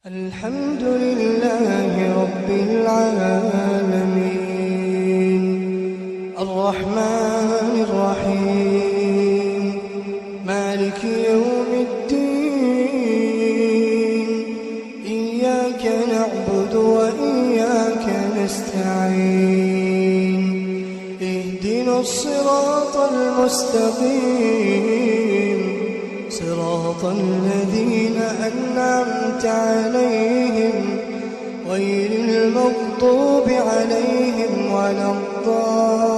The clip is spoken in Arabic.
الحمد لله رب العالمين الرحمن الرحيم مالك يوم الدين إياك نعبد وإياك نستعين اهدنا الصراط المستقيم صراط الذين أنعمت عليهم غير المغضوب عليهم ولا الضالين.